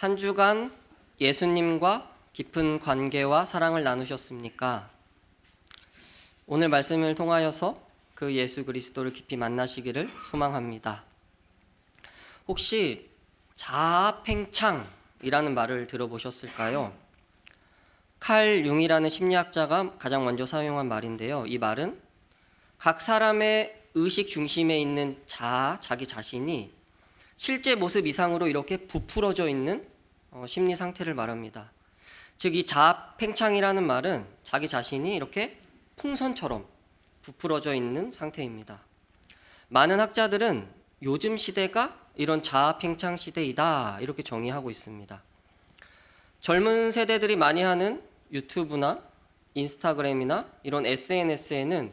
한 주간 예수님과 깊은 관계와 사랑을 나누셨습니까? 오늘 말씀을 통하여서 그 예수 그리스도를 깊이 만나시기를 소망합니다. 혹시 자아팽창이라는 말을 들어보셨을까요? 칼 융이라는 심리학자가 가장 먼저 사용한 말인데요. 이 말은 각 사람의 의식 중심에 있는 자기 자신이 실제 모습 이상으로 이렇게 부풀어져 있는 심리 상태를 말합니다. 즉, 이 자아팽창이라는 말은 자기 자신이 이렇게 풍선처럼 부풀어져 있는 상태입니다. 많은 학자들은 요즘 시대가 이런 자아팽창 시대이다 이렇게 정의하고 있습니다. 젊은 세대들이 많이 하는 유튜브나 인스타그램이나 이런 SNS에는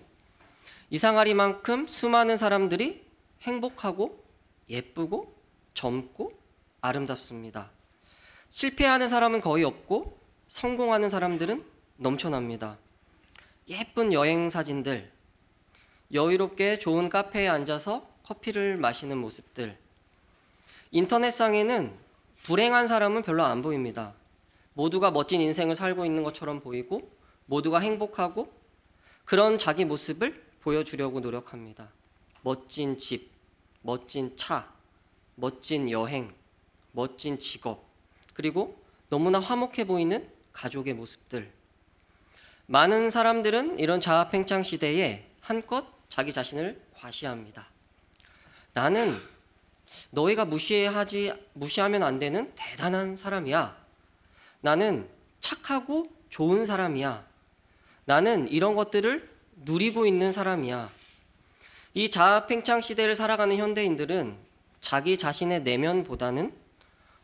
이상하리만큼 수많은 사람들이 행복하고 예쁘고 젊고 아름답습니다. 실패하는 사람은 거의 없고 성공하는 사람들은 넘쳐납니다. 예쁜 여행 사진들, 여유롭게 좋은 카페에 앉아서 커피를 마시는 모습들. 인터넷상에는 불행한 사람은 별로 안 보입니다. 모두가 멋진 인생을 살고 있는 것처럼 보이고 모두가 행복하고 그런 자기 모습을 보여주려고 노력합니다. 멋진 집, 멋진 차, 멋진 여행, 멋진 직업, 그리고 너무나 화목해 보이는 가족의 모습들. 많은 사람들은 이런 자아팽창 시대에 한껏 자기 자신을 과시합니다. 나는 너희가 무시하면 안 되는 대단한 사람이야. 나는 착하고 좋은 사람이야. 나는 이런 것들을 누리고 있는 사람이야. 이 자아팽창 시대를 살아가는 현대인들은 자기 자신의 내면보다는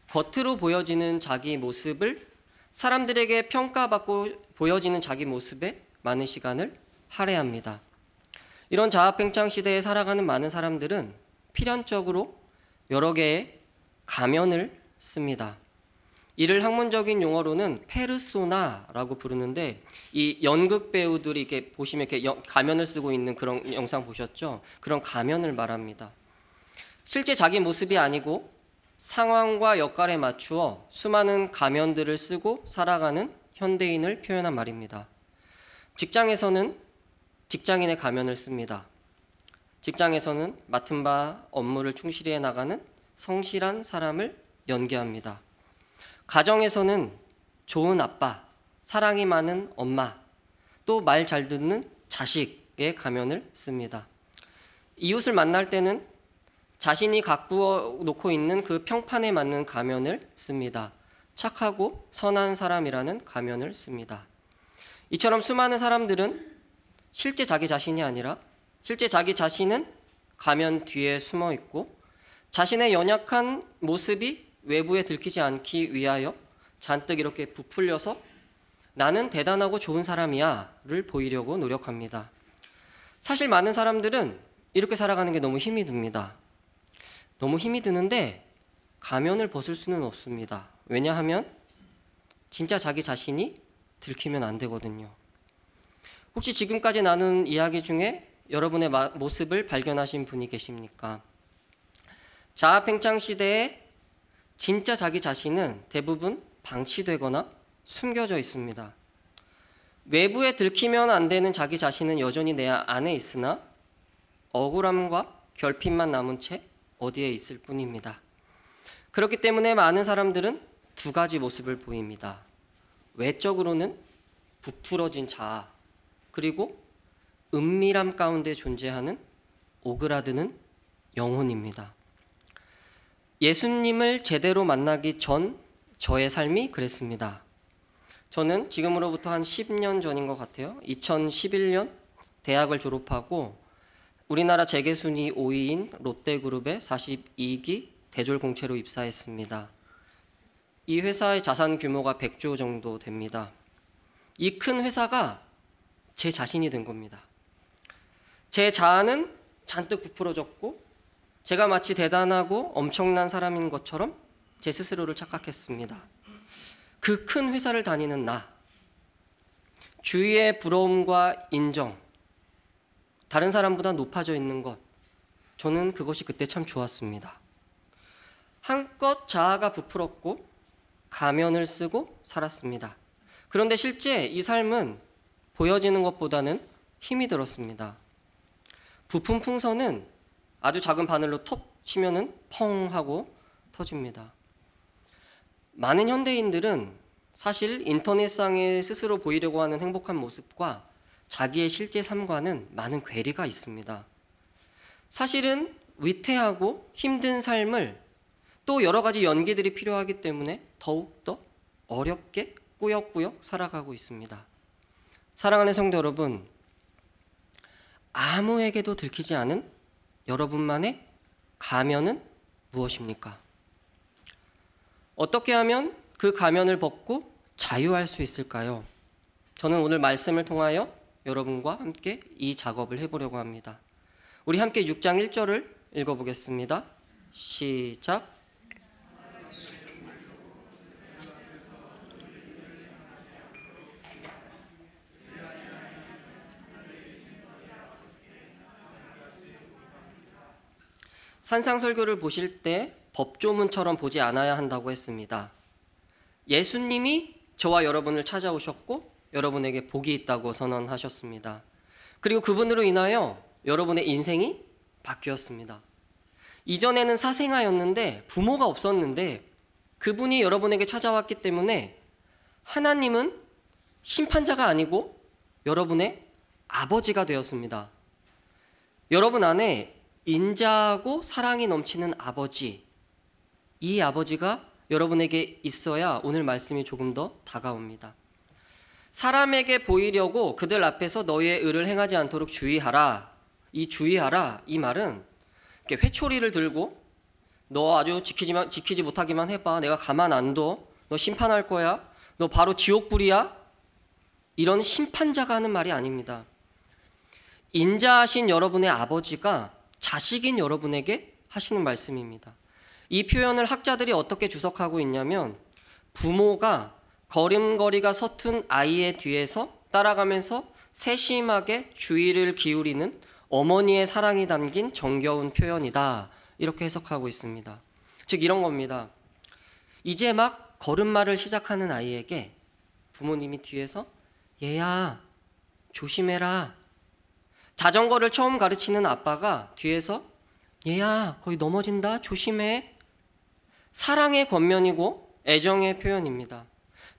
겉으로 보여지는 자기 모습을 사람들에게 평가받고 보여지는 자기 모습에 많은 시간을 할애합니다. 이런 자아팽창 시대에 살아가는 많은 사람들은 필연적으로 여러 개의 가면을 씁니다. 이를 학문적인 용어로는 페르소나라고 부르는데, 이 연극 배우들이 이렇게 보시면 이렇게 가면을 쓰고 있는 그런 영상 보셨죠? 그런 가면을 말합니다. 실제 자기 모습이 아니고 상황과 역할에 맞추어 수많은 가면들을 쓰고 살아가는 현대인을 표현한 말입니다. 직장에서는 직장인의 가면을 씁니다. 직장에서는 맡은 바 업무를 충실히 해나가는 성실한 사람을 연기합니다. 가정에서는 좋은 아빠, 사랑이 많은 엄마, 또 말 잘 듣는 자식의 가면을 씁니다. 이웃을 만날 때는 자신이 가꾸어 놓고 있는 그 평판에 맞는 가면을 씁니다. 착하고 선한 사람이라는 가면을 씁니다. 이처럼 수많은 사람들은 실제 자기 자신이 아니라 실제 자기 자신은 가면 뒤에 숨어 있고 자신의 연약한 모습이 외부에 들키지 않기 위하여 잔뜩 이렇게 부풀려서 나는 대단하고 좋은 사람이야를 보이려고 노력합니다. 사실 많은 사람들은 이렇게 살아가는 게 너무 힘이 듭니다. 너무 힘이 드는데 가면을 벗을 수는 없습니다. 왜냐하면 진짜 자기 자신이 들키면 안 되거든요. 혹시 지금까지 나눈 이야기 중에 여러분의 모습을 발견하신 분이 계십니까? 자아팽창 시대에 진짜 자기 자신은 대부분 방치되거나 숨겨져 있습니다. 외부에 들키면 안 되는 자기 자신은 여전히 내 안에 있으나 억울함과 결핍만 남은 채 어디에 있을 뿐입니다. 그렇기 때문에 많은 사람들은 두 가지 모습을 보입니다. 외적으로는 부풀어진 자아, 그리고 은밀함 가운데 존재하는 오그라드는 영혼입니다. 예수님을 제대로 만나기 전 저의 삶이 그랬습니다. 저는 지금으로부터 한 10년 전인 것 같아요. 2011년 대학을 졸업하고 우리나라 재계순위 5위인 롯데그룹의 42기 대졸공채로 입사했습니다. 이 회사의 자산 규모가 100조 정도 됩니다. 이 큰 회사가 제 자신이 된 겁니다. 제 자아는 잔뜩 부풀어졌고 제가 마치 대단하고 엄청난 사람인 것처럼 제 스스로를 착각했습니다. 그 큰 회사를 다니는 나, 주위의 부러움과 인정, 다른 사람보다 높아져 있는 것, 저는 그것이 그때 참 좋았습니다. 한껏 자아가 부풀었고 가면을 쓰고 살았습니다. 그런데 실제 이 삶은 보여지는 것보다는 힘이 들었습니다. 부품 풍선은 아주 작은 바늘로 톡 치면은 펑 하고 터집니다. 많은 현대인들은 사실 인터넷상에 스스로 보이려고 하는 행복한 모습과 자기의 실제 삶과는 많은 괴리가 있습니다. 사실은 위태하고 힘든 삶을 또 여러 가지 연기들이 필요하기 때문에 더욱더 어렵게 꾸역꾸역 살아가고 있습니다. 사랑하는 성도 여러분, 아무에게도 들키지 않은 여러분만의 가면은 무엇입니까? 어떻게 하면 그 가면을 벗고 자유할 수 있을까요? 저는 오늘 말씀을 통하여 여러분과 함께 이 작업을 해보려고 합니다. 우리 함께 6장 1절을 읽어보겠습니다. 시작. 산상설교를 보실 때 법조문처럼 보지 않아야 한다고 했습니다. 예수님이 저와 여러분을 찾아오셨고 여러분에게 복이 있다고 선언하셨습니다. 그리고 그분으로 인하여 여러분의 인생이 바뀌었습니다. 이전에는 사생아였는데 부모가 없었는데 그분이 여러분에게 찾아왔기 때문에 하나님은 심판자가 아니고 여러분의 아버지가 되었습니다. 여러분 안에 인자하고 사랑이 넘치는 아버지, 이 아버지가 여러분에게 있어야 오늘 말씀이 조금 더 다가옵니다. 사람에게 보이려고 그들 앞에서 너희의 의를 행하지 않도록 주의하라. 이 주의하라, 이 말은 이렇게 회초리를 들고 너 아주 지키지 못하기만 해봐. 내가 가만 안 둬. 너 심판할 거야. 너 바로 지옥불이야. 이런 심판자가 하는 말이 아닙니다. 인자하신 여러분의 아버지가 자식인 여러분에게 하시는 말씀입니다. 이 표현을 학자들이 어떻게 주석하고 있냐면 부모가 걸음걸이가 서툰 아이의 뒤에서 따라가면서 세심하게 주의를 기울이는 어머니의 사랑이 담긴 정겨운 표현이다. 이렇게 해석하고 있습니다. 즉 이런 겁니다. 이제 막 걸음마를 시작하는 아이에게 부모님이 뒤에서 얘야 조심해라. 자전거를 처음 가르치는 아빠가 뒤에서 얘야 거의 넘어진다 조심해. 사랑의 권면이고 애정의 표현입니다.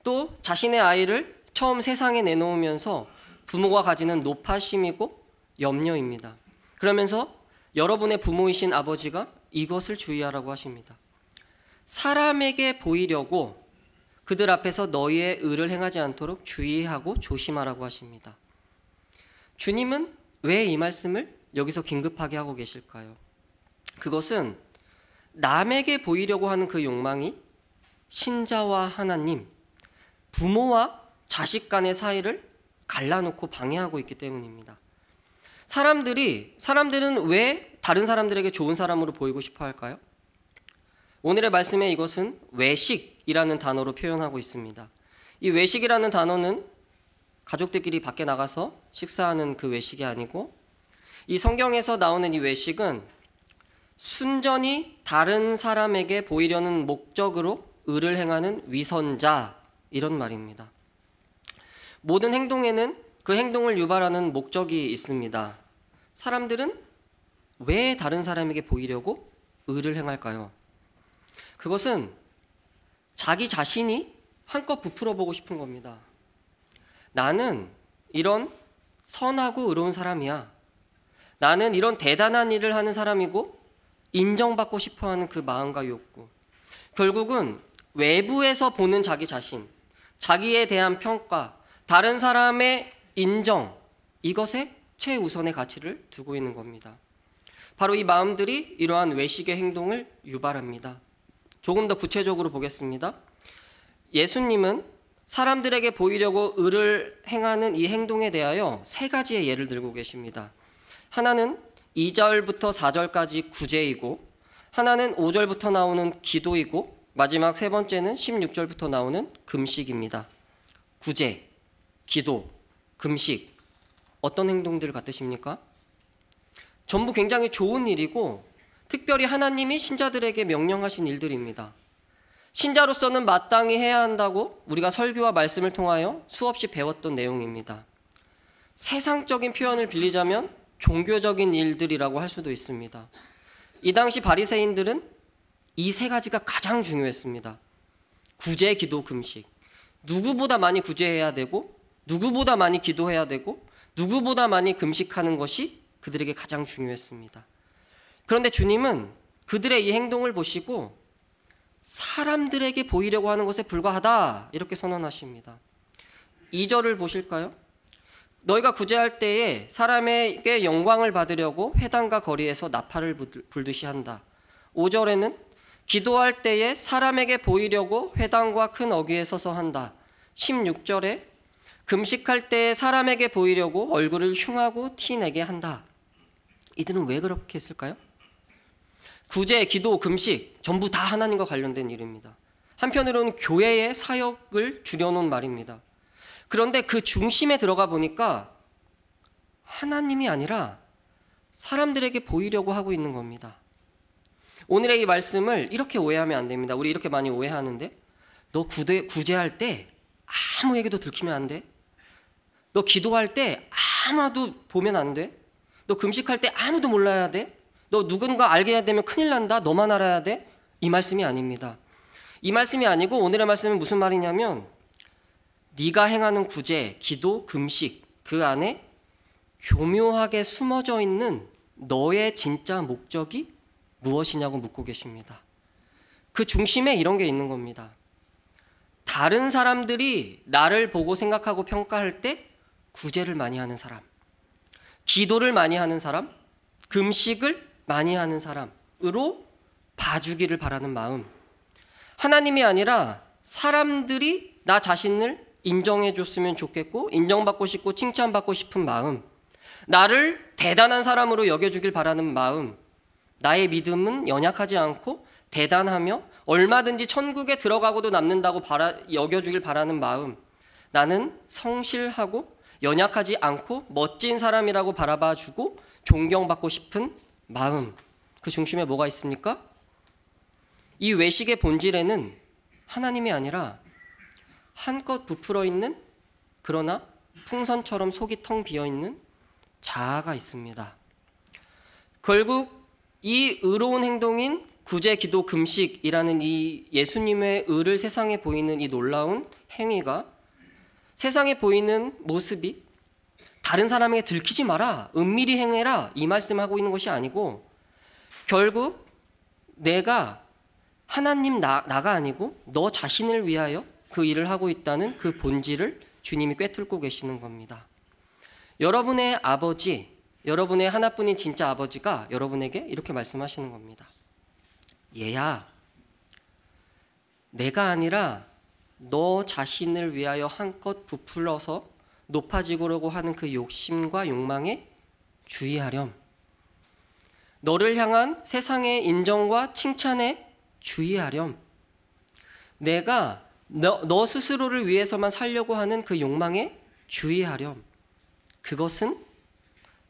또 자신의 아이를 처음 세상에 내놓으면서 부모가 가지는 노파심이고 염려입니다. 그러면서 여러분의 부모이신 아버지가 이것을 주의하라고 하십니다. 사람에게 보이려고 그들 앞에서 너희의 의를 행하지 않도록 주의하고 조심하라고 하십니다. 주님은 왜 이 말씀을 여기서 긴급하게 하고 계실까요? 그것은 남에게 보이려고 하는 그 욕망이 신자와 하나님, 부모와 자식 간의 사이를 갈라놓고 방해하고 있기 때문입니다. 사람들은 왜 다른 사람들에게 좋은 사람으로 보이고 싶어 할까요? 오늘의 말씀에 이것은 외식이라는 단어로 표현하고 있습니다. 이 외식이라는 단어는 가족들끼리 밖에 나가서 식사하는 그 외식이 아니고 이 성경에서 나오는 이 외식은 순전히 다른 사람에게 보이려는 목적으로 의를 행하는 위선자 이런 말입니다. 모든 행동에는 그 행동을 유발하는 목적이 있습니다. 사람들은 왜 다른 사람에게 보이려고 의를 행할까요? 그것은 자기 자신이 한껏 부풀어 보고 싶은 겁니다. 나는 이런 선하고 의로운 사람이야. 나는 이런 대단한 일을 하는 사람이고 인정받고 싶어하는 그 마음과 욕구. 결국은 외부에서 보는 자기 자신, 자기에 대한 평가, 다른 사람의 인정, 이것에 최우선의 가치를 두고 있는 겁니다. 바로 이 마음들이 이러한 외식의 행동을 유발합니다. 조금 더 구체적으로 보겠습니다. 예수님은 사람들에게 보이려고 의를 행하는 이 행동에 대하여 세 가지의 예를 들고 계십니다. 하나는 2절부터 4절까지 구제이고, 하나는 5절부터 나오는 기도이고, 마지막 세 번째는 16절부터 나오는 금식입니다. 구제, 기도, 금식, 어떤 행동들 같으십니까? 전부 굉장히 좋은 일이고 특별히 하나님이 신자들에게 명령하신 일들입니다. 신자로서는 마땅히 해야 한다고 우리가 설교와 말씀을 통하여 수없이 배웠던 내용입니다. 세상적인 표현을 빌리자면 종교적인 일들이라고 할 수도 있습니다. 이 당시 바리새인들은 이 세 가지가 가장 중요했습니다. 구제, 기도, 금식. 누구보다 많이 구제해야 되고, 누구보다 많이 기도해야 되고, 누구보다 많이 금식하는 것이 그들에게 가장 중요했습니다. 그런데 주님은 그들의 이 행동을 보시고 사람들에게 보이려고 하는 것에 불과하다 이렇게 선언하십니다. 2절을 보실까요? 너희가 구제할 때에 사람에게 영광을 받으려고 회당과 거리에서 나팔을 불듯이 한다. 5절에는 기도할 때에 사람에게 보이려고 회당과 큰 어귀에 서서 한다. 16절에 금식할 때에 사람에게 보이려고 얼굴을 흉하고 티내게 한다. 이들은 왜 그렇게 했을까요? 구제, 기도, 금식 전부 다 하나님과 관련된 일입니다. 한편으로는 교회의 사역을 줄여놓은 말입니다. 그런데 그 중심에 들어가 보니까 하나님이 아니라 사람들에게 보이려고 하고 있는 겁니다. 오늘의 이 말씀을 이렇게 오해하면 안 됩니다. 우리 이렇게 많이 오해하는데, 너 구제할 때 아무에게도 들키면 안 돼. 너 기도할 때 아무도 보면 안 돼. 너 금식할 때 아무도 몰라야 돼. 너 누군가 알게 되면 큰일 난다. 너만 알아야 돼. 이 말씀이 아닙니다. 이 말씀이 아니고 오늘의 말씀은 무슨 말이냐면, 네가 행하는 구제, 기도, 금식 그 안에 교묘하게 숨어져 있는 너의 진짜 목적이 무엇이냐고 묻고 계십니다. 그 중심에 이런 게 있는 겁니다. 다른 사람들이 나를 보고 생각하고 평가할 때 구제를 많이 하는 사람, 기도를 많이 하는 사람, 금식을 많이 하는 사람으로 봐주기를 바라는 마음, 하나님이 아니라 사람들이 나 자신을 인정해 줬으면 좋겠고 인정받고 싶고 칭찬받고 싶은 마음, 나를 대단한 사람으로 여겨주길 바라는 마음, 나의 믿음은 연약하지 않고 대단하며 얼마든지 천국에 들어가고도 남는다고 여겨주길 바라는 마음, 나는 성실하고 연약하지 않고 멋진 사람이라고 바라봐주고 존경받고 싶은 마음, 그 중심에 뭐가 있습니까? 이 외식의 본질에는 하나님이 아니라 한껏 부풀어 있는, 그러나 풍선처럼 속이 텅 비어 있는 자아가 있습니다. 결국 이 의로운 행동인 구제, 기도, 금식이라는 이 예수님의 의를 세상에 보이는 이 놀라운 행위가, 세상에 보이는 모습이 다른 사람에게 들키지 마라, 은밀히 행해라 이 말씀하고 있는 것이 아니고, 결국 내가 하나님 나가 아니고 너 자신을 위하여 그 일을 하고 있다는 그 본질을 주님이 꿰뚫고 계시는 겁니다. 여러분의 아버지, 여러분의 하나뿐인 진짜 아버지가 여러분에게 이렇게 말씀하시는 겁니다. 얘야, 내가 아니라 너 자신을 위하여 한껏 부풀어서 높아지려고 하는 그 욕심과 욕망에 주의하렴. 너를 향한 세상의 인정과 칭찬에 주의하렴. 내가 너 스스로를 위해서만 살려고 하는 그 욕망에 주의하렴. 그것은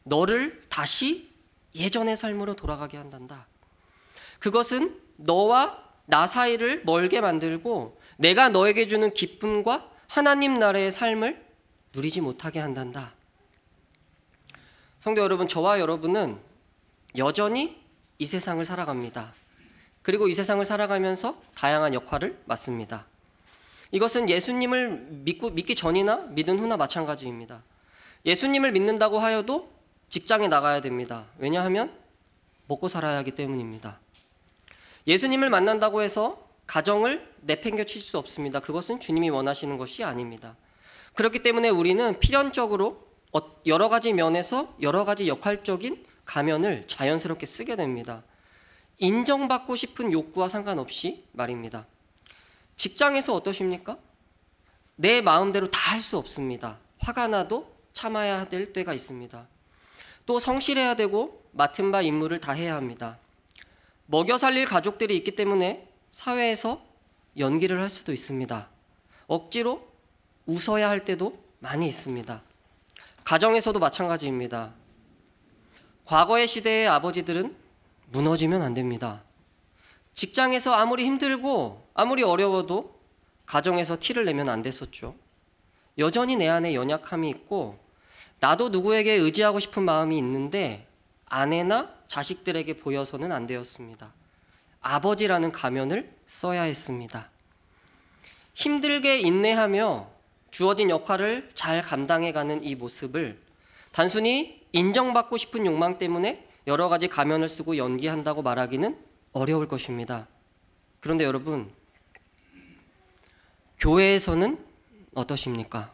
너를 다시 예전의 삶으로 돌아가게 한단다. 그것은 너와 나 사이를 멀게 만들고 내가 너에게 주는 기쁨과 하나님 나라의 삶을 누리지 못하게 한단다. 성도 여러분, 저와 여러분은 여전히 이 세상을 살아갑니다. 그리고 이 세상을 살아가면서 다양한 역할을 맡습니다. 이것은 예수님을 믿기 전이나 믿은 후나 마찬가지입니다. 예수님을 믿는다고 하여도 직장에 나가야 됩니다. 왜냐하면 먹고 살아야 하기 때문입니다. 예수님을 만난다고 해서 가정을 내팽개칠 수 없습니다. 그것은 주님이 원하시는 것이 아닙니다. 그렇기 때문에 우리는 필연적으로 여러 가지 면에서 여러 가지 역할적인 가면을 자연스럽게 쓰게 됩니다. 인정받고 싶은 욕구와 상관없이 말입니다. 직장에서 어떠십니까? 내 마음대로 다 할 수 없습니다. 화가 나도 참아야 될 때가 있습니다. 또 성실해야 되고 맡은 바 임무를 다 해야 합니다. 먹여 살릴 가족들이 있기 때문에 사회에서 연기를 할 수도 있습니다. 억지로 웃어야 할 때도 많이 있습니다. 가정에서도 마찬가지입니다. 과거의 시대의 아버지들은 무너지면 안 됩니다. 직장에서 아무리 힘들고 아무리 어려워도 가정에서 티를 내면 안 됐었죠. 여전히 내 안에 연약함이 있고 나도 누구에게 의지하고 싶은 마음이 있는데 아내나 자식들에게 보여서는 안 되었습니다. 아버지라는 가면을 써야 했습니다. 힘들게 인내하며 주어진 역할을 잘 감당해가는 이 모습을 단순히 인정받고 싶은 욕망 때문에 여러 가지 가면을 쓰고 연기한다고 말하기는 어려울 것입니다. 그런데 여러분, 교회에서는 어떠십니까?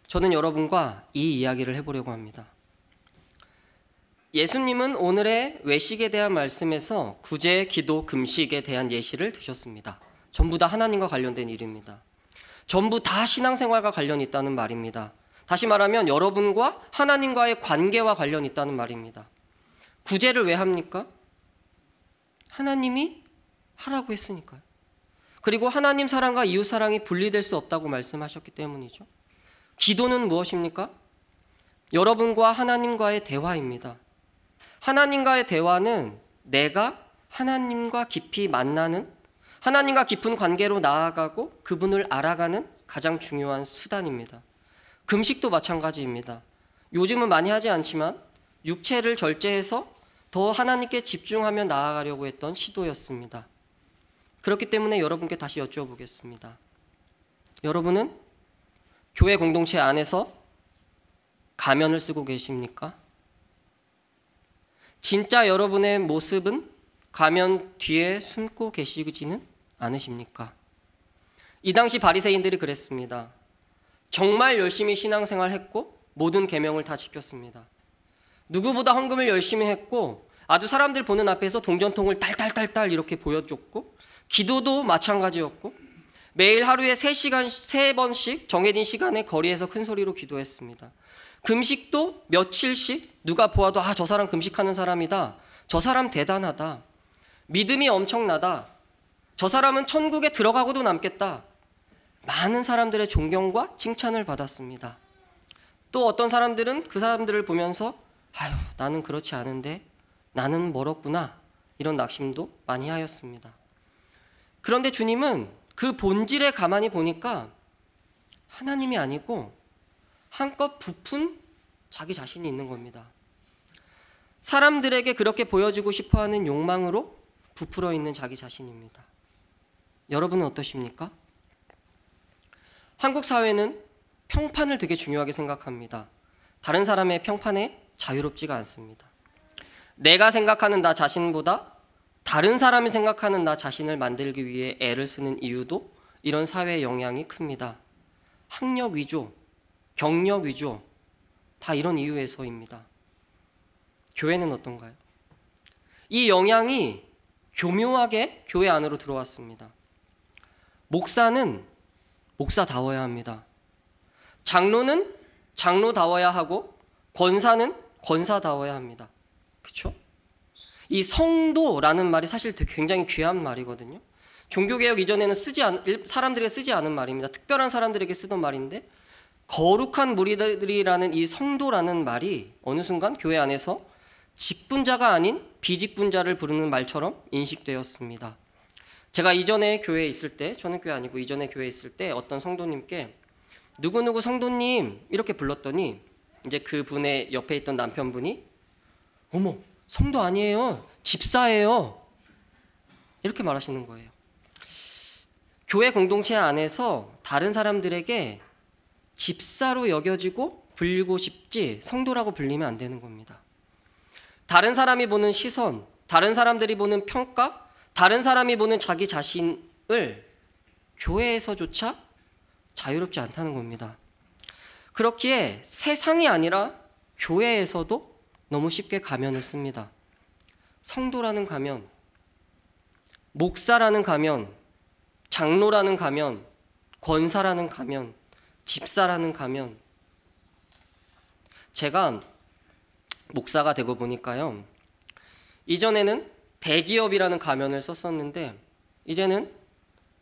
저는 여러분과 이 이야기를 해보려고 합니다. 예수님은 오늘의 외식에 대한 말씀에서 구제, 기도, 금식에 대한 예시를 드셨습니다. 전부 다 하나님과 관련된 일입니다. 전부 다 신앙생활과 관련이 있다는 말입니다. 다시 말하면 여러분과 하나님과의 관계와 관련이 있다는 말입니다. 구제를 왜 합니까? 하나님이 하라고 했으니까요. 그리고 하나님 사랑과 이웃 사랑이 분리될 수 없다고 말씀하셨기 때문이죠. 기도는 무엇입니까? 여러분과 하나님과의 대화입니다. 하나님과의 대화는 내가 하나님과 깊이 만나는, 하나님과 깊은 관계로 나아가고 그분을 알아가는 가장 중요한 수단입니다. 금식도 마찬가지입니다. 요즘은 많이 하지 않지만 육체를 절제해서 더 하나님께 집중하며 나아가려고 했던 시도였습니다. 그렇기 때문에 여러분께 다시 여쭤보겠습니다. 여러분은 교회 공동체 안에서 가면을 쓰고 계십니까? 진짜 여러분의 모습은 가면 뒤에 숨고 계시지는 않으십니까? 이 당시 바리새인들이 그랬습니다. 정말 열심히 신앙생활 했고 모든 계명을 다 지켰습니다. 누구보다 헌금을 열심히 했고 아주 사람들 보는 앞에서 동전통을 딸딸딸딸 이렇게 보여줬고 기도도 마찬가지였고 매일 하루에 3번씩 정해진 시간에 거리에서 큰 소리로 기도했습니다. 금식도 며칠씩 누가 보아도 저 사람 금식하는 사람이다. 저 사람 대단하다. 믿음이 엄청나다. 저 사람은 천국에 들어가고도 남겠다. 많은 사람들의 존경과 칭찬을 받았습니다. 또 어떤 사람들은 그 사람들을 보면서 나는 그렇지 않은데 나는 멀었구나. 이런 낙심도 많이 하였습니다. 그런데 주님은 그 본질에 가만히 보니까 하나님이 아니고 한껏 부푼 자기 자신이 있는 겁니다. 사람들에게 그렇게 보여주고 싶어하는 욕망으로 부풀어 있는 자기 자신입니다. 여러분은 어떠십니까? 한국 사회는 평판을 되게 중요하게 생각합니다. 다른 사람의 평판에 자유롭지가 않습니다. 내가 생각하는 나 자신보다 다른 사람이 생각하는 나 자신을 만들기 위해 애를 쓰는 이유도 이런 사회의 영향이 큽니다. 학력 위조, 경력 위조, 다 이런 이유에서입니다. 교회는 어떤가요? 이 영향이 교묘하게 교회 안으로 들어왔습니다. 목사는 목사다워야 합니다. 장로는 장로다워야 하고 권사는 권사다워야 합니다. 그렇죠? 이 성도라는 말이 사실 굉장히 귀한 말이거든요. 종교개혁 이전에는 사람들에게 쓰지 않은 말입니다. 특별한 사람들에게 쓰던 말인데 거룩한 무리들이라는 이 성도라는 말이 어느 순간 교회 안에서 직분자가 아닌 비직분자를 부르는 말처럼 인식되었습니다. 제가 이전에 교회에 있을 때, 저는 교회 아니고 이전에 교회에 있을 때 어떤 성도님께 누구누구 성도님 이렇게 불렀더니 이제 그 분의 옆에 있던 남편분이 어머, 성도 아니에요. 집사예요. 이렇게 말하시는 거예요. 교회 공동체 안에서 다른 사람들에게 집사로 여겨지고 불리고 싶지 성도라고 불리면 안 되는 겁니다. 다른 사람이 보는 시선, 다른 사람들이 보는 평가, 다른 사람이 보는 자기 자신을 교회에서조차 자유롭지 않다는 겁니다. 그렇기에 세상이 아니라 교회에서도 너무 쉽게 가면을 씁니다. 성도라는 가면, 목사라는 가면, 장로라는 가면, 권사라는 가면, 집사라는 가면. 제가 목사가 되고 보니까요, 이전에는 대기업이라는 가면을 썼었는데 이제는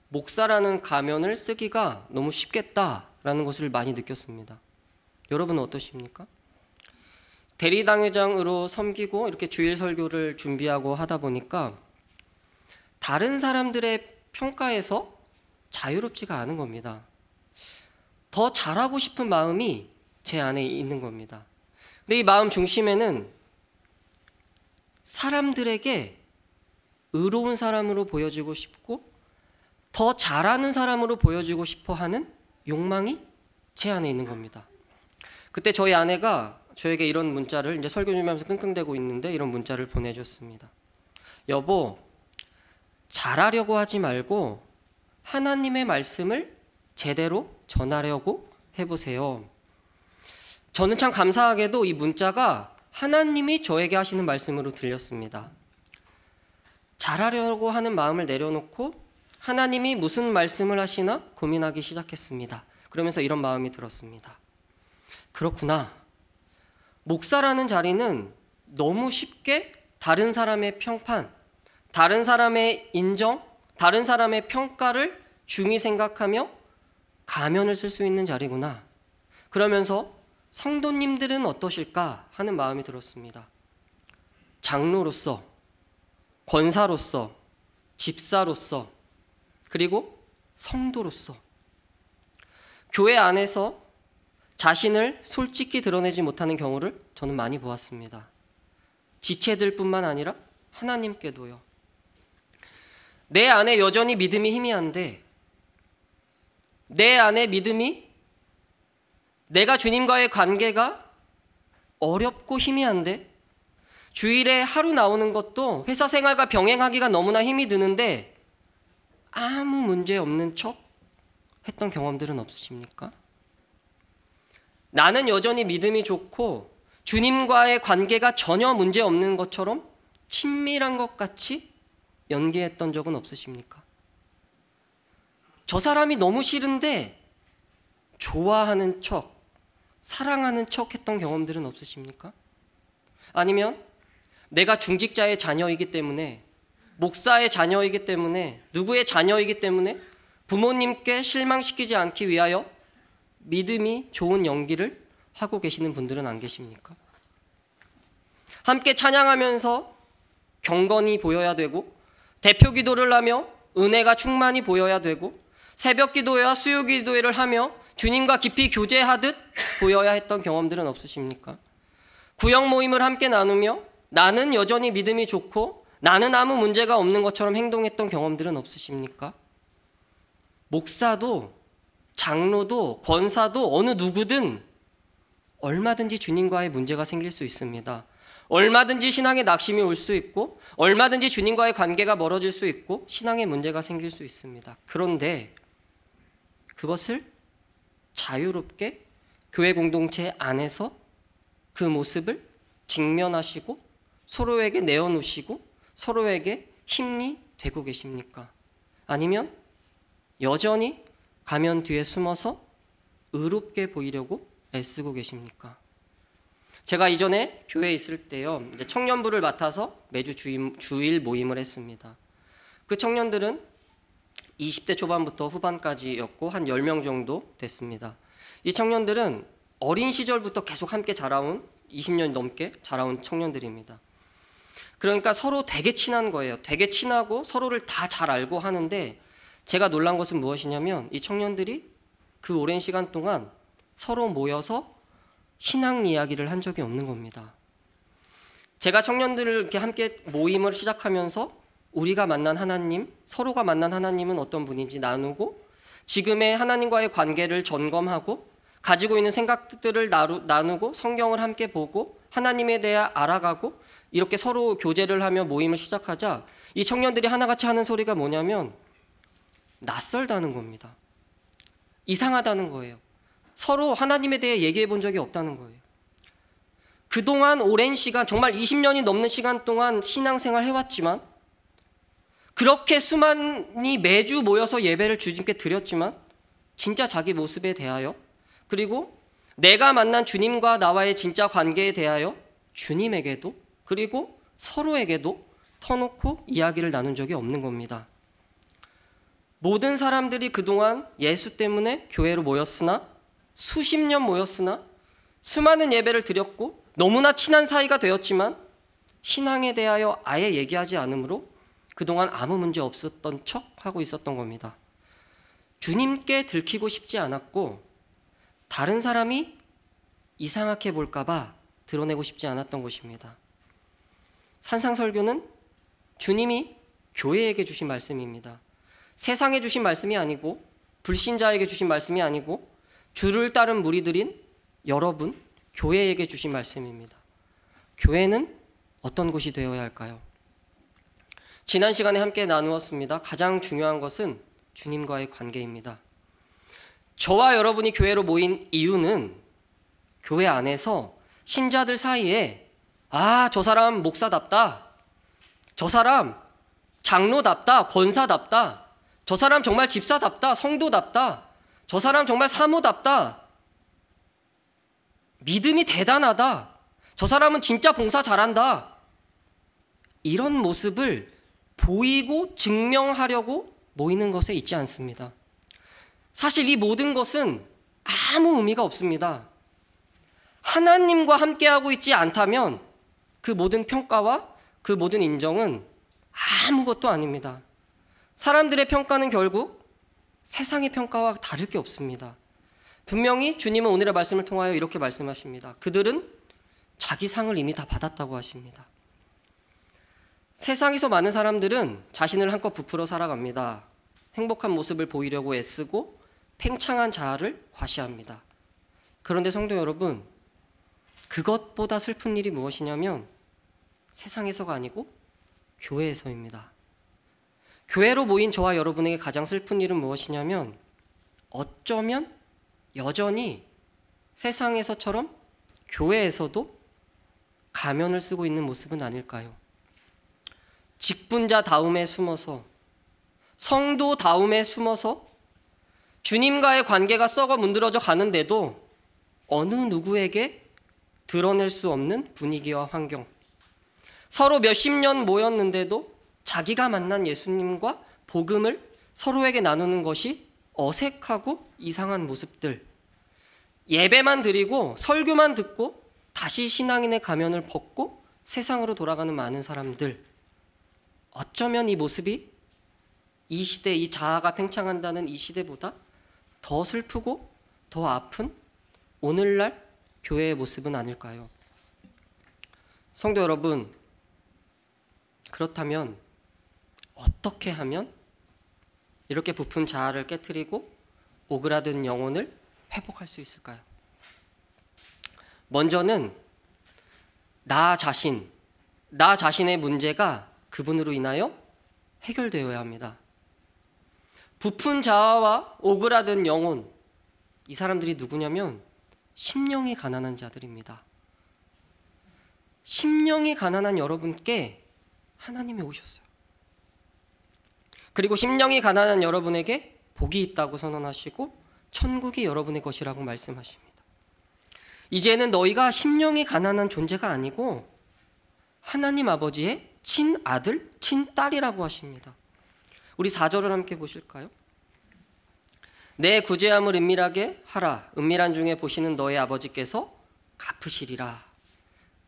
목사라는 가면을 쓰기가 너무 쉽겠다라는 것을 많이 느꼈습니다. 여러분은 어떠십니까? 대리당회장으로 섬기고 이렇게 주일 설교를 준비하고 하다 보니까 다른 사람들의 평가에서 자유롭지가 않은 겁니다. 더 잘하고 싶은 마음이 제 안에 있는 겁니다. 근데 이 마음 중심에는 사람들에게 의로운 사람으로 보여지고 싶고 더 잘하는 사람으로 보여지고 싶어 하는 욕망이 제 안에 있는 겁니다. 그때 저희 아내가 저에게 이런 문자를, 이제 설교 준비하면서 끙끙대고 있는데 이런 문자를 보내줬습니다. 여보, 잘하려고 하지 말고 하나님의 말씀을 제대로 전하려고 해보세요. 저는 참 감사하게도 이 문자가 하나님이 저에게 하시는 말씀으로 들렸습니다. 잘하려고 하는 마음을 내려놓고 하나님이 무슨 말씀을 하시나 고민하기 시작했습니다. 그러면서 이런 마음이 들었습니다. 그렇구나. 목사라는 자리는 너무 쉽게 다른 사람의 평판, 다른 사람의 인정, 다른 사람의 평가를 중히 생각하며 가면을 쓸 수 있는 자리구나. 그러면서 성도님들은 어떠실까 하는 마음이 들었습니다. 장로로서, 권사로서, 집사로서, 그리고 성도로서 교회 안에서 자신을 솔직히 드러내지 못하는 경우를 저는 많이 보았습니다. 지체들뿐만 아니라 하나님께도요. 내 안에 여전히 믿음이 희미한데, 내 안에 믿음이, 내가 주님과의 관계가 어렵고 희미한데, 주일에 하루 나오는 것도 회사 생활과 병행하기가 너무나 힘이 드는데 아무 문제 없는 척 했던 경험들은 없으십니까? 나는 여전히 믿음이 좋고 주님과의 관계가 전혀 문제 없는 것처럼 친밀한 것 같이 연기했던 적은 없으십니까? 저 사람이 너무 싫은데 좋아하는 척, 사랑하는 척 했던 경험들은 없으십니까? 아니면 내가 중직자의 자녀이기 때문에, 목사의 자녀이기 때문에, 누구의 자녀이기 때문에 부모님께 실망시키지 않기 위하여 믿음이 좋은 연기를 하고 계시는 분들은 안 계십니까? 함께 찬양하면서 경건이 보여야 되고, 대표 기도를 하며 은혜가 충만히 보여야 되고, 새벽 기도회와 수요 기도회를 하며 주님과 깊이 교제하듯 보여야 했던 경험들은 없으십니까? 구역 모임을 함께 나누며 나는 여전히 믿음이 좋고 나는 아무 문제가 없는 것처럼 행동했던 경험들은 없으십니까? 목사도 장로도 권사도 어느 누구든 얼마든지 주님과의 문제가 생길 수 있습니다. 얼마든지 신앙에 낙심이 올 수 있고 얼마든지 주님과의 관계가 멀어질 수 있고 신앙에 문제가 생길 수 있습니다. 그런데 그것을 자유롭게 교회 공동체 안에서 그 모습을 직면하시고 서로에게 내어놓으시고 서로에게 힘이 되고 계십니까? 아니면 여전히 가면 뒤에 숨어서 의롭게 보이려고 애쓰고 계십니까? 제가 이전에 교회에 있을 때요, 이제 청년부를 맡아서 매주 주일 모임을 했습니다. 그 청년들은 20대 초반부터 후반까지였고 한 10명 정도 됐습니다. 이 청년들은 어린 시절부터 계속 함께 자라온 20년 넘게 자라온 청년들입니다. 그러니까 서로 되게 친한 거예요. 되게 친하고 서로를 다 잘 알고 하는데 제가 놀란 것은 무엇이냐면 이 청년들이 그 오랜 시간 동안 서로 모여서 신앙 이야기를 한 적이 없는 겁니다. 제가 청년들을 이렇게 함께 모임을 시작하면서 우리가 만난 하나님, 서로가 만난 하나님은 어떤 분인지 나누고 지금의 하나님과의 관계를 점검하고 가지고 있는 생각들을 나누고 성경을 함께 보고 하나님에 대해 알아가고 이렇게 서로 교제를 하며 모임을 시작하자 이 청년들이 하나같이 하는 소리가 뭐냐면 낯설다는 겁니다. 이상하다는 거예요. 서로 하나님에 대해 얘기해 본 적이 없다는 거예요. 그동안 오랜 시간, 정말 20년이 넘는 시간 동안 신앙생활 해왔지만 그렇게 수많이 매주 모여서 예배를 주님께 드렸지만 진짜 자기 모습에 대하여 그리고 내가 만난 주님과 나와의 진짜 관계에 대하여 주님에게도 그리고 서로에게도 터놓고 이야기를 나눈 적이 없는 겁니다. 모든 사람들이 그동안 예수 때문에 교회로 모였으나 수십 년 모였으나 수많은 예배를 드렸고 너무나 친한 사이가 되었지만 신앙에 대하여 아예 얘기하지 않으므로 그동안 아무 문제 없었던 척 하고 있었던 겁니다. 주님께 들키고 싶지 않았고 다른 사람이 이상하게 볼까봐 드러내고 싶지 않았던 것입니다. 산상설교는 주님이 교회에게 주신 말씀입니다. 세상에 주신 말씀이 아니고 불신자에게 주신 말씀이 아니고 주를 따른 무리들인 여러분, 교회에게 주신 말씀입니다. 교회는 어떤 곳이 되어야 할까요? 지난 시간에 함께 나누었습니다. 가장 중요한 것은 주님과의 관계입니다. 저와 여러분이 교회로 모인 이유는 교회 안에서 신자들 사이에 저 사람 목사답다, 저 사람 장로답다, 권사답다, 저 사람 정말 집사답다, 성도답다, 저 사람 정말 사모답다, 믿음이 대단하다, 저 사람은 진짜 봉사 잘한다, 이런 모습을 보이고 증명하려고 모이는 것에 있지 않습니다. 사실 이 모든 것은 아무 의미가 없습니다. 하나님과 함께하고 있지 않다면 그 모든 평가와 그 모든 인정은 아무것도 아닙니다. 사람들의 평가는 결국 세상의 평가와 다를 게 없습니다. 분명히 주님은 오늘의 말씀을 통하여 이렇게 말씀하십니다. 그들은 자기 상을 이미 다 받았다고 하십니다. 세상에서 많은 사람들은 자신을 한껏 부풀어 살아갑니다. 행복한 모습을 보이려고 애쓰고 팽창한 자아를 과시합니다. 그런데 성도 여러분, 그것보다 슬픈 일이 무엇이냐면 세상에서가 아니고 교회에서입니다. 교회로 모인 저와 여러분에게 가장 슬픈 일은 무엇이냐면 어쩌면 여전히 세상에서처럼 교회에서도 가면을 쓰고 있는 모습은 아닐까요? 직분자다움에 숨어서, 성도다움에 숨어서 주님과의 관계가 썩어 문드러져 가는데도 어느 누구에게 드러낼 수 없는 분위기와 환경, 서로 몇십 년 모였는데도 자기가 만난 예수님과 복음을 서로에게 나누는 것이 어색하고 이상한 모습들, 예배만 드리고 설교만 듣고 다시 신앙인의 가면을 벗고 세상으로 돌아가는 많은 사람들, 어쩌면 이 모습이 이 시대, 이 자아가 팽창한다는 이 시대보다 더 슬프고 더 아픈 오늘날 교회의 모습은 아닐까요? 성도 여러분, 그렇다면 어떻게 하면 이렇게 부푼 자아를 깨트리고 오그라든 영혼을 회복할 수 있을까요? 먼저는 나 자신의 문제가 그분으로 인하여 해결되어야 합니다. 부푼 자아와 오그라든 영혼, 이 사람들이 누구냐면 심령이 가난한 자들입니다. 심령이 가난한 여러분께 하나님이 오셨어요. 그리고 심령이 가난한 여러분에게 복이 있다고 선언하시고 천국이 여러분의 것이라고 말씀하십니다. 이제는 너희가 심령이 가난한 존재가 아니고 하나님 아버지의 친아들, 친딸이라고 하십니다. 우리 4절을 함께 보실까요? 내 구제함을 은밀하게 하라. 은밀한 중에 보시는 너의 아버지께서 갚으시리라.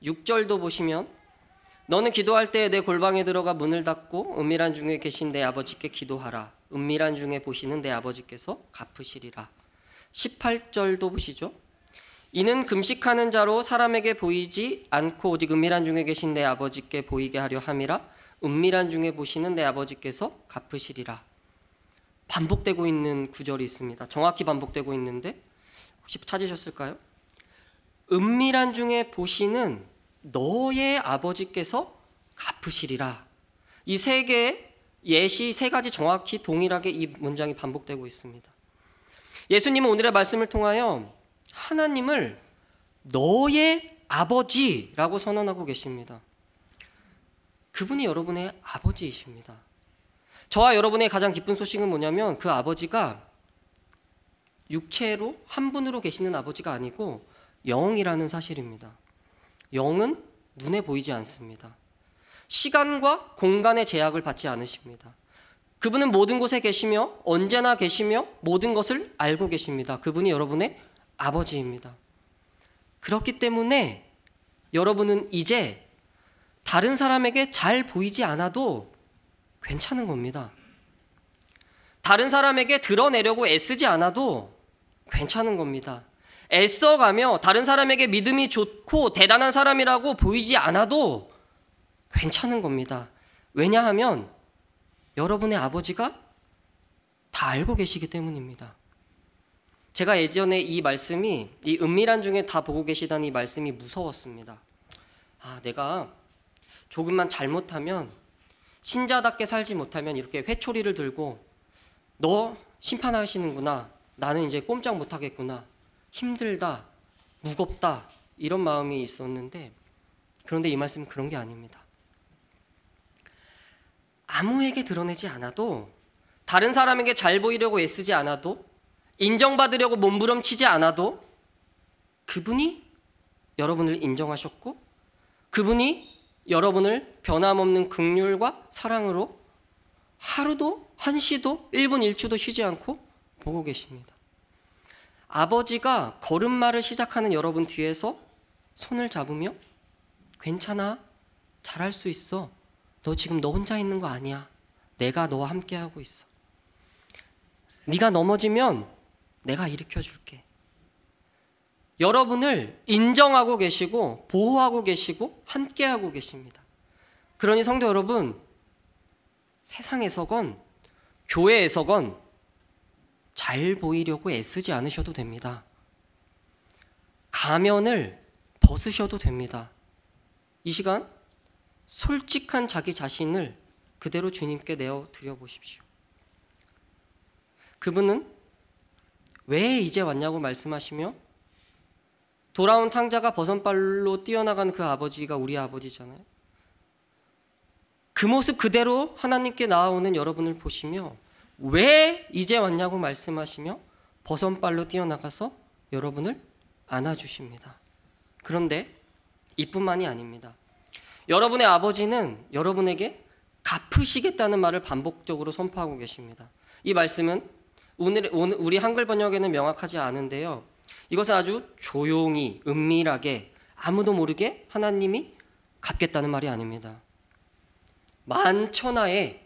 6절도 보시면 너는 기도할 때 내 골방에 들어가 문을 닫고 은밀한 중에 계신 내 아버지께 기도하라. 은밀한 중에 보시는 내 아버지께서 갚으시리라. 18절도 보시죠. 이는 금식하는 자로 사람에게 보이지 않고 오직 은밀한 중에 계신 내 아버지께 보이게 하려 함이라. 은밀한 중에 보시는 내 아버지께서 갚으시리라. 반복되고 있는 구절이 있습니다. 정확히 반복되고 있는데 혹시 찾으셨을까요? 은밀한 중에 보시는 너의 아버지께서 갚으시리라. 이 세 개의 예시 세 가지 정확히 동일하게 이 문장이 반복되고 있습니다. 예수님은 오늘의 말씀을 통하여 하나님을 너의 아버지라고 선언하고 계십니다. 그분이 여러분의 아버지이십니다. 저와 여러분의 가장 기쁜 소식은 뭐냐면 그 아버지가 육체로 한 분으로 계시는 아버지가 아니고 영이라는 사실입니다. 영은 눈에 보이지 않습니다. 시간과 공간의 제약을 받지 않으십니다. 그분은 모든 곳에 계시며 언제나 계시며 모든 것을 알고 계십니다. 그분이 여러분의 아버지입니다. 그렇기 때문에 여러분은 이제 다른 사람에게 잘 보이지 않아도 괜찮은 겁니다. 다른 사람에게 드러내려고 애쓰지 않아도 괜찮은 겁니다. 애써가며 다른 사람에게 믿음이 좋고 대단한 사람이라고 보이지 않아도 괜찮은 겁니다. 왜냐하면 여러분의 아버지가 다 알고 계시기 때문입니다. 제가 예전에 이 말씀이, 이 은밀한 중에 다 보고 계시다는 이 말씀이 무서웠습니다. 내가 조금만 잘못하면, 신자답게 살지 못하면 이렇게 회초리를 들고 너 심판하시는구나, 나는 이제 꼼짝 못하겠구나, 힘들다, 무겁다, 이런 마음이 있었는데, 그런데 이 말씀은 그런 게 아닙니다. 아무에게 드러내지 않아도, 다른 사람에게 잘 보이려고 애쓰지 않아도, 인정받으려고 몸부림치지 않아도 그분이 여러분을 인정하셨고 그분이 여러분을 변함없는 긍휼과 사랑으로 하루도 한시도 1분 1초도 쉬지 않고 보고 계십니다. 아버지가 걸음마를 시작하는 여러분 뒤에서 손을 잡으며 괜찮아, 잘할 수 있어, 너 지금 너 혼자 있는 거 아니야, 내가 너와 함께하고 있어, 네가 넘어지면 내가 일으켜줄게. 여러분을 인정하고 계시고 보호하고 계시고 함께하고 계십니다. 그러니 성도 여러분, 세상에서건 교회에서건 잘 보이려고 애쓰지 않으셔도 됩니다. 가면을 벗으셔도 됩니다. 이 시간 솔직한 자기 자신을 그대로 주님께 내어드려 보십시오. 그분은 왜 이제 왔냐고 말씀하시며 돌아온 탕자가 버선발로 뛰어나간 그 아버지가 우리 아버지잖아요. 그 모습 그대로 하나님께 나아오는 여러분을 보시며 왜 이제 왔냐고 말씀하시며 버선발로 뛰어나가서 여러분을 안아주십니다. 그런데 이뿐만이 아닙니다. 여러분의 아버지는 여러분에게 갚으시겠다는 말을 반복적으로 선포하고 계십니다. 이 말씀은 우리 한글 번역에는 명확하지 않은데요, 이것은 아주 조용히 은밀하게 아무도 모르게 하나님이 갚겠다는 말이 아닙니다. 만천하에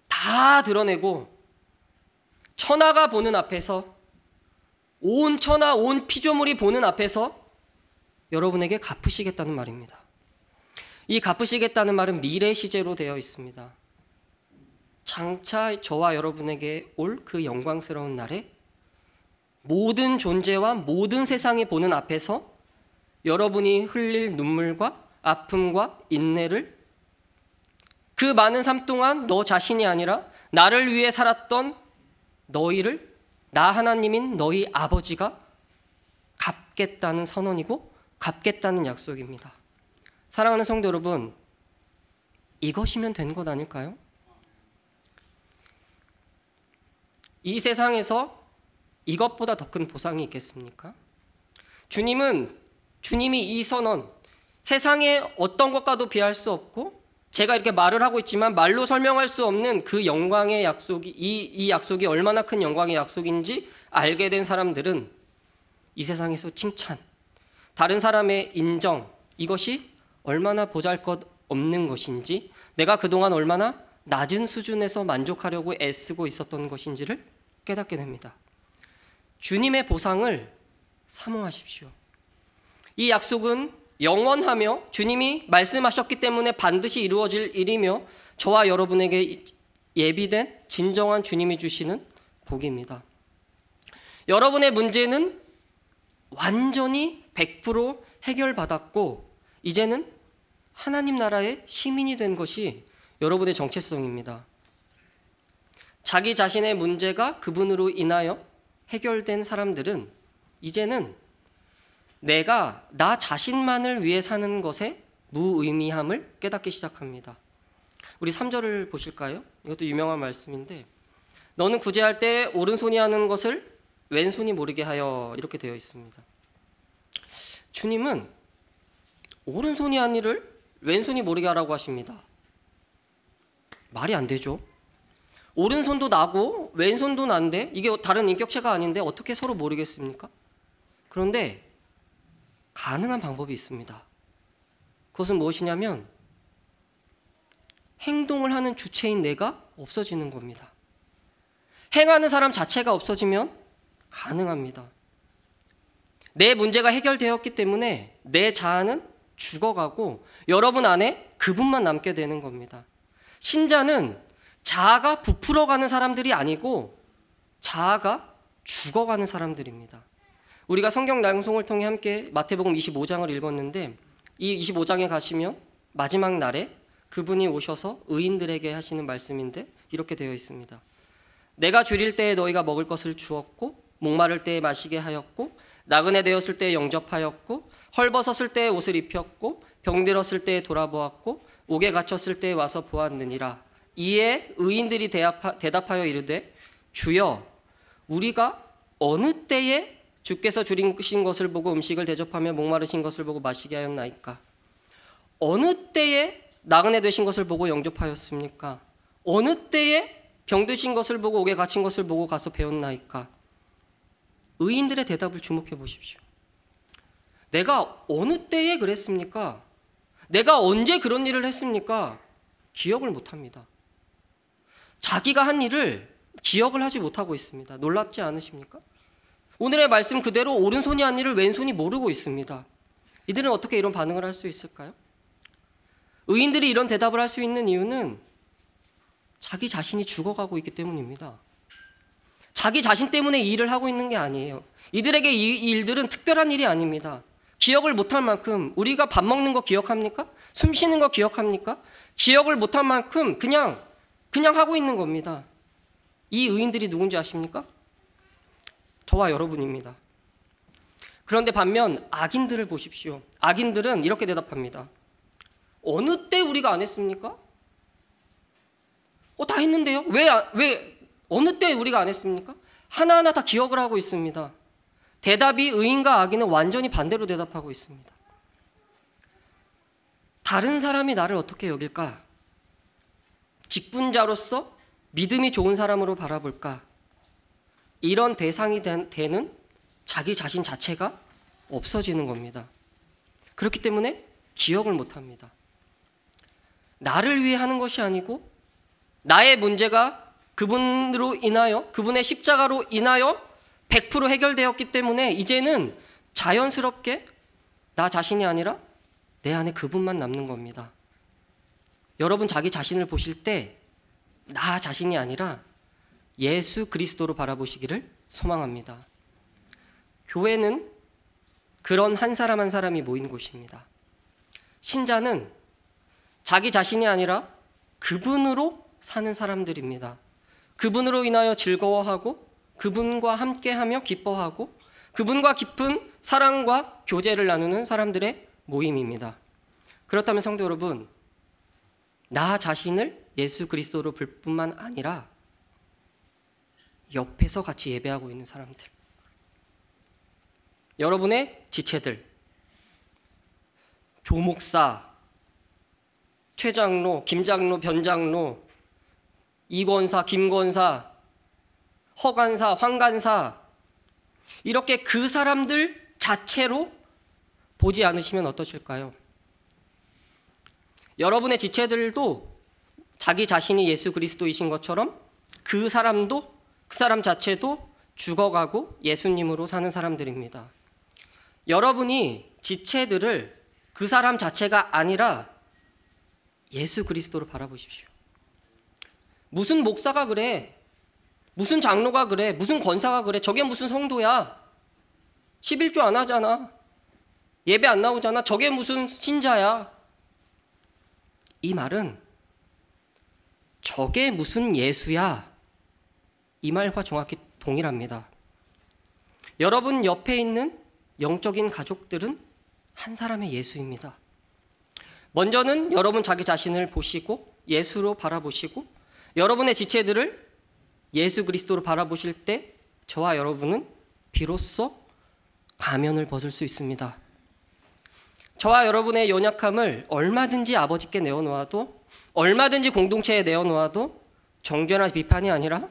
다 드러내고 천하가 보는 앞에서, 온 천하 온 피조물이 보는 앞에서 여러분에게 갚으시겠다는 말입니다. 이 갚으시겠다는 말은 미래 시제로 되어 있습니다. 장차 저와 여러분에게 올 그 영광스러운 날에 모든 존재와 모든 세상이 보는 앞에서 여러분이 흘릴 눈물과 아픔과 인내를, 그 많은 삶 동안 너 자신이 아니라 나를 위해 살았던 너희를 나 하나님인 너희 아버지가 갚겠다는 선언이고 갚겠다는 약속입니다. 사랑하는 성도 여러분, 이것이면 된 것 아닐까요? 이 세상에서 이것보다 더 큰 보상이 있겠습니까? 주님이 이 선언, 세상의 어떤 것과도 비할 수 없고, 제가 이렇게 말을 하고 있지만 말로 설명할 수 없는 그 영광의 약속이, 이 약속이 얼마나 큰 영광의 약속인지 알게 된 사람들은 이 세상에서 칭찬, 다른 사람의 인정, 이것이 얼마나 보잘것없는 것인지, 내가 그동안 얼마나 낮은 수준에서 만족하려고 애쓰고 있었던 것인지를 깨닫게 됩니다. 주님의 보상을 사모하십시오. 이 약속은 영원하며 주님이 말씀하셨기 때문에 반드시 이루어질 일이며 저와 여러분에게 예비된 진정한 주님이 주시는 복입니다. 여러분의 문제는 완전히 100% 해결받았고 이제는 하나님 나라의 시민이 된 것이 여러분의 정체성입니다. 자기 자신의 문제가 그분으로 인하여 해결된 사람들은 이제는 내가 나 자신만을 위해 사는 것에 무의미함을 깨닫기 시작합니다. 우리 3절을 보실까요? 이것도 유명한 말씀인데, 너는 구제할 때 오른손이 하는 것을 왼손이 모르게 하여, 이렇게 되어 있습니다. 주님은 오른손이 한 일을 왼손이 모르게 하라고 하십니다. 말이 안 되죠. 오른손도 나고 왼손도 난데 이게 다른 인격체가 아닌데 어떻게 서로 모르겠습니까? 그런데 가능한 방법이 있습니다. 그것은 무엇이냐면 행동을 하는 주체인 내가 없어지는 겁니다. 행하는 사람 자체가 없어지면 가능합니다. 내 문제가 해결되었기 때문에 내 자아는 죽어가고 여러분 안에 그분만 남게 되는 겁니다. 신자는 자아가 부풀어가는 사람들이 아니고 자아가 죽어가는 사람들입니다. 우리가 성경 낭송을 통해 함께 마태복음 25장을 읽었는데 이 25장에 가시면 마지막 날에 그분이 오셔서 의인들에게 하시는 말씀인데 이렇게 되어 있습니다. 내가 줄일 때에 너희가 먹을 것을 주었고 목마를 때에 마시게 하였고 나그네 되었을 때에 영접하였고 헐벗었을 때에 옷을 입혔고 병들었을 때에 돌아보았고 옥에 갇혔을 때에 와서 보았느니라. 이에 의인들이 대답하여 이르되 주여 우리가 어느 때에 주께서 줄이신 것을 보고 음식을 대접하며 목마르신 것을 보고 마시게 하였나이까? 어느 때에 나그네 되신 것을 보고 영접하였습니까? 어느 때에 병드신 것을 보고 옥에 갇힌 것을 보고 가서 배웠나이까? 의인들의 대답을 주목해 보십시오. 내가 어느 때에 그랬습니까? 내가 언제 그런 일을 했습니까? 기억을 못합니다. 자기가 한 일을 기억을 하지 못하고 있습니다. 놀랍지 않으십니까? 오늘의 말씀 그대로 오른손이 한 일을 왼손이 모르고 있습니다. 이들은 어떻게 이런 반응을 할 수 있을까요? 의인들이 이런 대답을 할 수 있는 이유는 자기 자신이 죽어가고 있기 때문입니다. 자기 자신 때문에 이 일을 하고 있는 게 아니에요. 이들에게 이 일들은 특별한 일이 아닙니다. 기억을 못할 만큼 우리가 밥 먹는 거 기억합니까? 숨 쉬는 거 기억합니까? 기억을 못할 만큼 그냥 하고 있는 겁니다. 이 의인들이 누군지 아십니까? 저와 여러분입니다. 그런데 반면 악인들을 보십시오. 악인들은 이렇게 대답합니다. 어느 때 우리가 안 했습니까? 다 했는데요? 왜 어느 때 우리가 안 했습니까? 하나하나 다 기억을 하고 있습니다. 대답이 의인과 악인은 완전히 반대로 대답하고 있습니다. 다른 사람이 나를 어떻게 여길까? 직분자로서 믿음이 좋은 사람으로 바라볼까? 이런 대상이 되는 자기 자신 자체가 없어지는 겁니다. 그렇기 때문에 기억을 못합니다. 나를 위해 하는 것이 아니고 나의 문제가 그분으로 인하여 그분의 십자가로 인하여 100% 해결되었기 때문에 이제는 자연스럽게 나 자신이 아니라 내 안에 그분만 남는 겁니다. 여러분 자기 자신을 보실 때 나 자신이 아니라 예수 그리스도로 바라보시기를 소망합니다. 교회는 그런 한 사람 한 사람이 모인 곳입니다. 신자는 자기 자신이 아니라 그분으로 사는 사람들입니다. 그분으로 인하여 즐거워하고 그분과 함께하며 기뻐하고 그분과 깊은 사랑과 교제를 나누는 사람들의 모임입니다. 그렇다면 성도 여러분, 나 자신을 예수 그리스도로 볼 뿐만 아니라 옆에서 같이 예배하고 있는 사람들, 여러분의 지체들, 조목사, 최장로, 김장로, 변장로, 이권사, 김권사, 허간사, 황간사, 이렇게 그 사람들 자체로 보지 않으시면 어떠실까요? 여러분의 지체들도 자기 자신이 예수 그리스도이신 것처럼 그 사람 자체도 죽어가고 예수님으로 사는 사람들입니다. 여러분이 지체들을 그 사람 자체가 아니라 예수 그리스도로 바라보십시오. 무슨 목사가 그래? 무슨 장로가 그래? 무슨 권사가 그래? 저게 무슨 성도야? 11조 안 하잖아. 예배 안 나오잖아. 저게 무슨 신자야? 이 말은 저게 무슨 예수야? 이 말과 정확히 동일합니다. 여러분 옆에 있는 영적인 가족들은 한 사람의 예수입니다. 먼저는 여러분 자기 자신을 보시고 예수로 바라보시고 여러분의 지체들을 예수 그리스도로 바라보실 때 저와 여러분은 비로소 가면을 벗을 수 있습니다. 저와 여러분의 연약함을 얼마든지 아버지께 내어놓아도 얼마든지 공동체에 내어놓아도 정죄나 비판이 아니라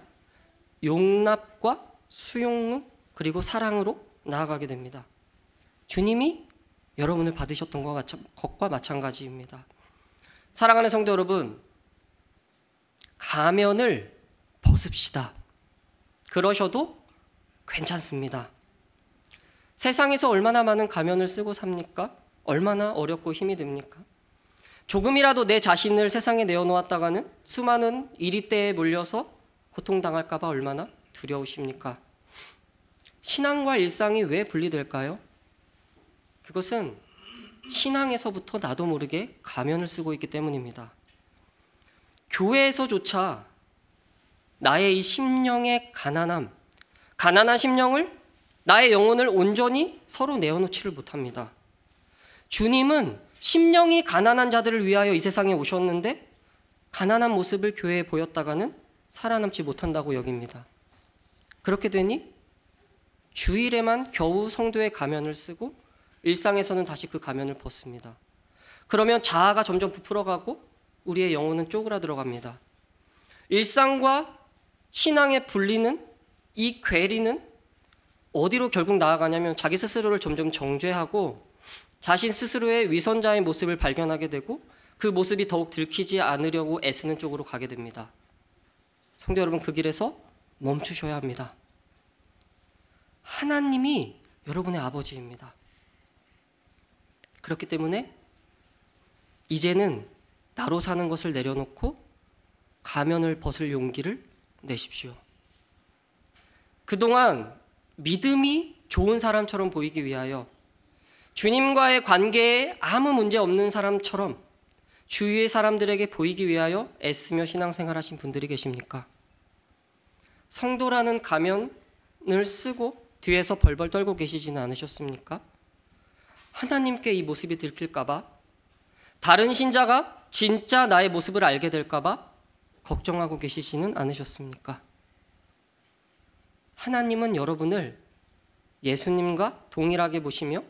용납과 수용 그리고 사랑으로 나아가게 됩니다. 주님이 여러분을 받으셨던 것과 마찬가지입니다. 사랑하는 성도 여러분, 가면을 벗읍시다. 그러셔도 괜찮습니다. 세상에서 얼마나 많은 가면을 쓰고 삽니까? 얼마나 어렵고 힘이 듭니까? 조금이라도 내 자신을 세상에 내어놓았다가는 수많은 이리떼에 몰려서 고통당할까 봐 얼마나 두려우십니까? 신앙과 일상이 왜 분리될까요? 그것은 신앙에서부터 나도 모르게 가면을 쓰고 있기 때문입니다. 교회에서조차 나의 이 심령의 가난한 심령을, 나의 영혼을 온전히 서로 내어놓지를 못합니다. 주님은 심령이 가난한 자들을 위하여 이 세상에 오셨는데 가난한 모습을 교회에 보였다가는 살아남지 못한다고 여깁니다. 그렇게 되니 주일에만 겨우 성도의 가면을 쓰고 일상에서는 다시 그 가면을 벗습니다. 그러면 자아가 점점 부풀어가고 우리의 영혼은 쪼그라들어갑니다. 일상과 신앙의 분리는, 이 괴리는 어디로 결국 나아가냐면 자기 스스로를 점점 정죄하고 자신 스스로의 위선자의 모습을 발견하게 되고 그 모습이 더욱 들키지 않으려고 애쓰는 쪽으로 가게 됩니다. 성도 여러분, 그 길에서 멈추셔야 합니다. 하나님이 여러분의 아버지입니다. 그렇기 때문에 이제는 나로 사는 것을 내려놓고 가면을 벗을 용기를 내십시오. 그동안 믿음이 좋은 사람처럼 보이기 위하여 주님과의 관계에 아무 문제 없는 사람처럼 주위의 사람들에게 보이기 위하여 애쓰며 신앙생활 하신 분들이 계십니까? 성도라는 가면을 쓰고 뒤에서 벌벌 떨고 계시지는 않으셨습니까? 하나님께 이 모습이 들킬까 봐, 다른 신자가 진짜 나의 모습을 알게 될까 봐 걱정하고 계시지는 않으셨습니까? 하나님은 여러분을 예수님과 동일하게 보시며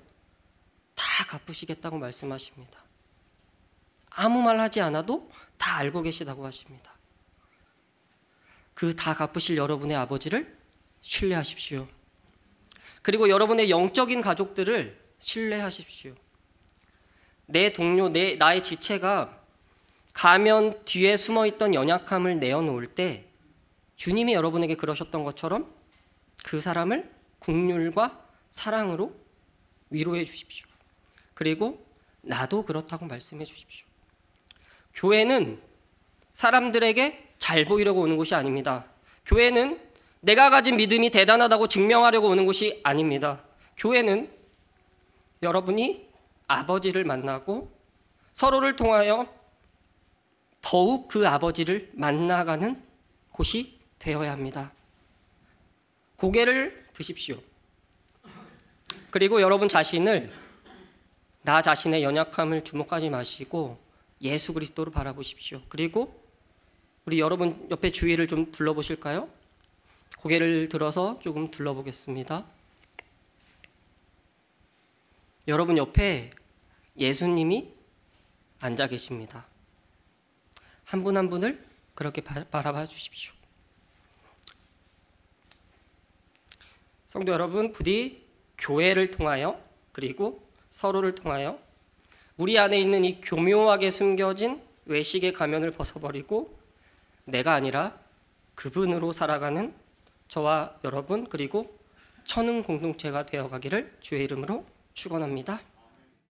다 갚으시겠다고 말씀하십니다. 아무 말 하지 않아도 다 알고 계시다고 하십니다. 그 다 갚으실 여러분의 아버지를 신뢰하십시오. 그리고 여러분의 영적인 가족들을 신뢰하십시오. 내 동료, 나의 지체가 가면 뒤에 숨어있던 연약함을 내어놓을 때 주님이 여러분에게 그러셨던 것처럼 그 사람을 긍휼과 사랑으로 위로해 주십시오. 그리고 나도 그렇다고 말씀해 주십시오. 교회는 사람들에게 잘 보이려고 오는 곳이 아닙니다. 교회는 내가 가진 믿음이 대단하다고 증명하려고 오는 곳이 아닙니다. 교회는 여러분이 아버지를 만나고 서로를 통하여 더욱 그 아버지를 만나가는 곳이 되어야 합니다. 고개를 드십시오. 그리고 여러분 자신을, 나 자신의 연약함을 주목하지 마시고 예수 그리스도로 바라보십시오. 그리고 우리 여러분 옆에 주위를 좀 둘러보실까요? 고개를 들어서 조금 둘러보겠습니다. 여러분 옆에 예수님이 앉아 계십니다. 한 분 한 분을 그렇게 바라봐 주십시오. 성도 여러분, 부디 교회를 통하여 그리고 서로를 통하여 우리 안에 있는 이 교묘하게 숨겨진 외식의 가면을 벗어버리고 내가 아니라 그분으로 살아가는 저와 여러분 그리고 천흥 공동체가 되어가기를 주의 이름으로 축원합니다.